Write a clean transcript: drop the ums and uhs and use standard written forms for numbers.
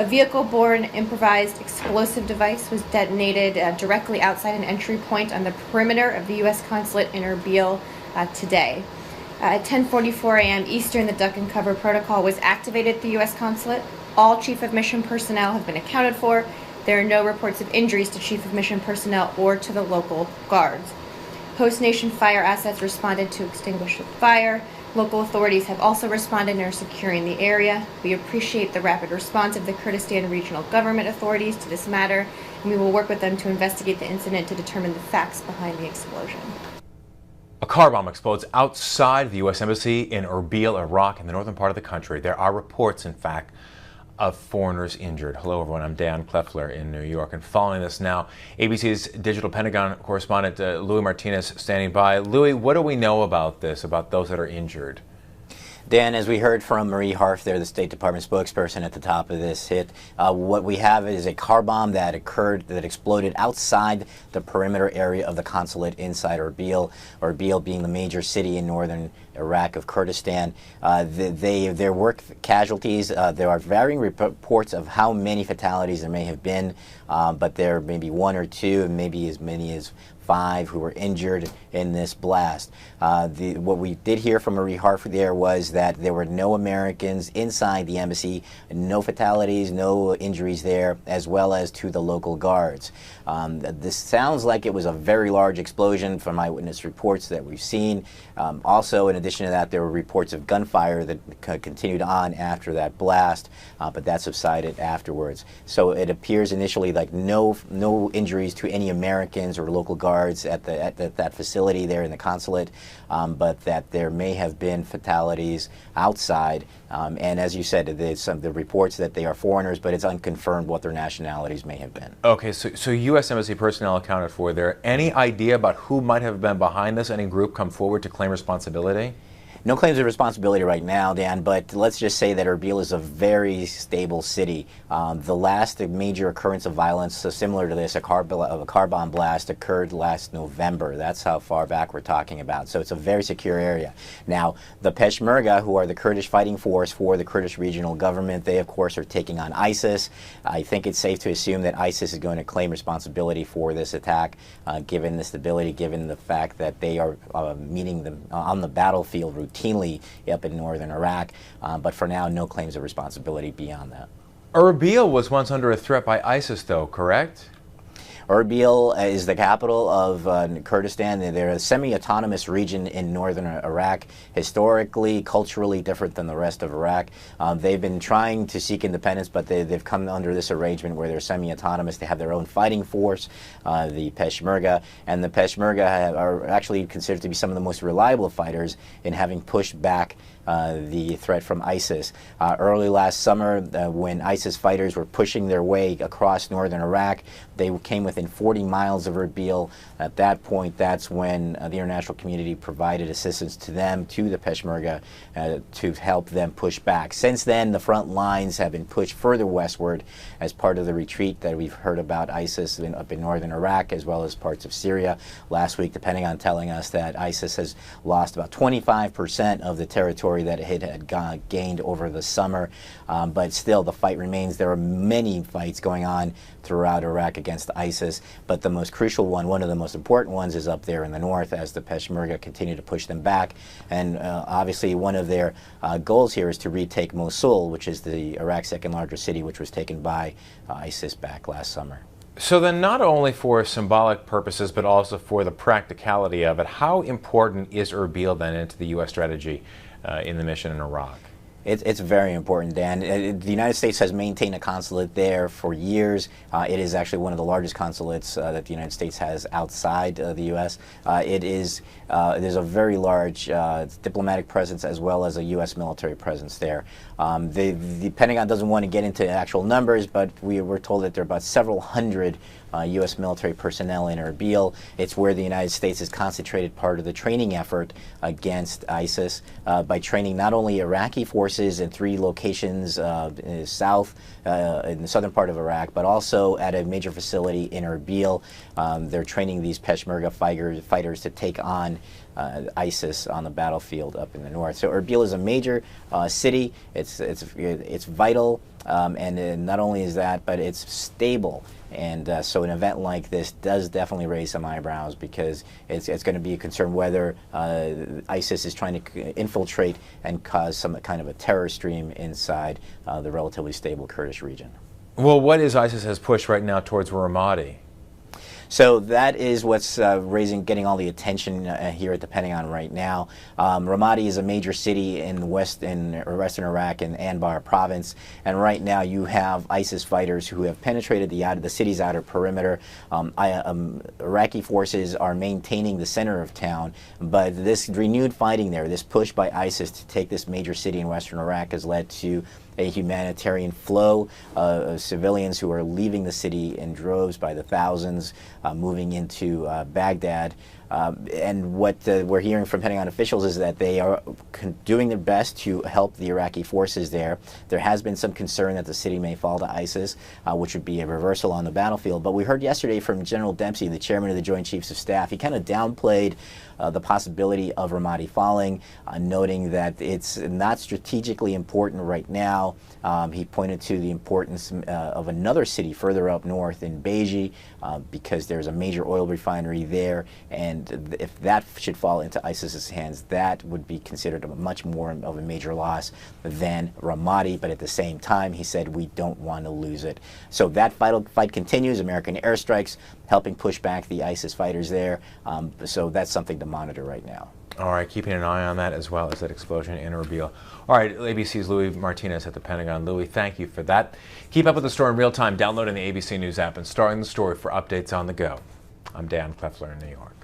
A vehicle-borne improvised explosive device was detonated directly outside an entry point on the perimeter of the U.S. consulate in Erbil today. At 10:44 a.m. Eastern, the duck and cover protocol was activated at the U.S. consulate. All Chief of Mission personnel have been accounted for. There are no reports of injuries to Chief of Mission personnel or to the local guards. Host nation fire assets responded to extinguish the fire. Local authorities have also responded and are securing the area. We appreciate the rapid response of the Kurdistan Regional Government authorities to this matter, and we will work with them to investigate the incident to determine the facts behind the explosion. A car bomb explodes outside the U.S. Embassy in Erbil, Iraq, in the northern part of the country. There are reports, in fact, of foreigners injured. Hello, everyone. I'm Dan Kleffler in New York. And following this now, ABC's digital Pentagon correspondent Louis Martinez standing by. Louis, what do we know about this, about those that are injured? Dan, as we heard from Marie Harf there, the State Department spokesperson at the top of this hit, what we have is a car bomb that exploded outside the perimeter area of the consulate inside Erbil, Erbil being the major city in northern Iraq of Kurdistan. There were casualties. There are varying reports of how many fatalities there may have been, but there may be one or two, and maybe as many as 5 who were injured in this blast. What we did hear from Marie Harford there was that there were no Americans inside the embassy, no fatalities, no injuries there, as well as to the local guards. This sounds like it was a very large explosion from eyewitness reports that we've seen. Also, in addition to that, there were reports of gunfire that continued on after that blast, but that subsided afterwards. So it appears initially like no injuries to any Americans or local guards at that facility there in the consulate, but that there may have been fatalities outside. And as you said, there's the reports that they are foreigners, but it's unconfirmed what their nationalities may have been. Okay, so U.S. Embassy personnel accounted for. There any idea about who might have been behind this? Any group come forward to claim responsibility? No claims of responsibility right now, Dan, but let's just say that Erbil is a very stable city. The last major occurrence of violence, so similar to this, a car bomb blast occurred last November. That's how far back we're talking about. So it's a very secure area. Now, the Peshmerga, who are the Kurdish fighting force for the Kurdish regional government, they, of course, are taking on ISIS. I think it's safe to assume that ISIS is going to claim responsibility for this attack, given the stability, given the fact that they are meeting them on the battlefield routinely up in northern Iraq, but for now, no claims of responsibility beyond that. Erbil was once under a threat by ISIS, though, correct? Erbil is the capital of Kurdistan. They're a semi-autonomous region in northern Iraq, historically, culturally different than the rest of Iraq. They've been trying to seek independence, but they've come under this arrangement where they're semi-autonomous. They have their own fighting force, the Peshmerga, and the Peshmerga are actually considered to be some of the most reliable fighters in having pushed back the threat from ISIS. Early last summer, when ISIS fighters were pushing their way across northern Iraq, they came within 40 miles of Erbil. At that point, that's when the international community provided assistance to them, to the Peshmerga, to help them push back. Since then, the front lines have been pushed further westward as part of the retreat that we've heard about ISIS up in northern Iraq, as well as parts of Syria. Last week, the Pentagon telling us that ISIS has lost about 25% of the territory that it had gained over the summer, but still the fight remains. There are many fights going on throughout Iraq against ISIS, but the most crucial one of the most important ones, is up there in the north as the Peshmerga continue to push them back. And obviously one of their goals here is to retake Mosul, which is the Iraq's second largest city, which was taken by ISIS back last summer. So then, not only for symbolic purposes, but also for the practicality of it, how important is Erbil then into the U.S. strategy in the mission in Iraq? It's very important, Dan. The United States has maintained a consulate there for years. It is actually one of the largest consulates that the United States has outside the U.S. There's a very large diplomatic presence as well as a U.S. military presence there. The Pentagon doesn't want to get into actual numbers, but we were told that there are about several hundred U.S. military personnel in Erbil. It's where the United States has concentrated part of the training effort against ISIS by training not only Iraqi forces in 3 locations in the south, in the southern part of Iraq, but also at a major facility in Erbil. They're training these Peshmerga fighters to take on ISIS on the battlefield up in the north. So Erbil is a major city. It's vital, and not only is that, but it's stable. And so an event like this does definitely raise some eyebrows, because it's going to be a concern whether ISIS is trying to infiltrate and cause some kind of a terror stream inside the relatively stable Kurdish region. Well, what is ISIS's push right now towards Ramadi? So that is what's getting all the attention here at the Pentagon right now. Ramadi is a major city in western Iraq in Anbar province, and right now you have ISIS fighters who have penetrated the city's outer perimeter. Iraqi forces are maintaining the center of town, but this renewed fighting there, this push by ISIS to take this major city in western Iraq, has led to a humanitarian flow of civilians who are leaving the city in droves by the thousands, moving into Baghdad. And what we're hearing from Pentagon officials is that they are doing their best to help the Iraqi forces there. There has been some concern that the city may fall to ISIS, which would be a reversal on the battlefield. But we heard yesterday from General Dempsey, the chairman of the Joint Chiefs of Staff. He kind of downplayed the possibility of Ramadi falling, noting that it's not strategically important right now. He pointed to the importance of another city further up north in Beji, because there's a major oil refinery there, and if that should fall into ISIS's hands, that would be considered much more of a major loss than Ramadi. But at the same time, he said, we don't want to lose it. So that fight continues. American airstrikes helping push back the ISIS fighters there. So that's something to monitor right now. All right, keeping an eye on that, as well as that explosion in Erbil. All right, ABC's Louis Martinez at the Pentagon. Louis, thank you for that. Keep up with the story in real time, downloading the ABC News app and starting the story for updates on the go. I'm Dan Kleffler in New York.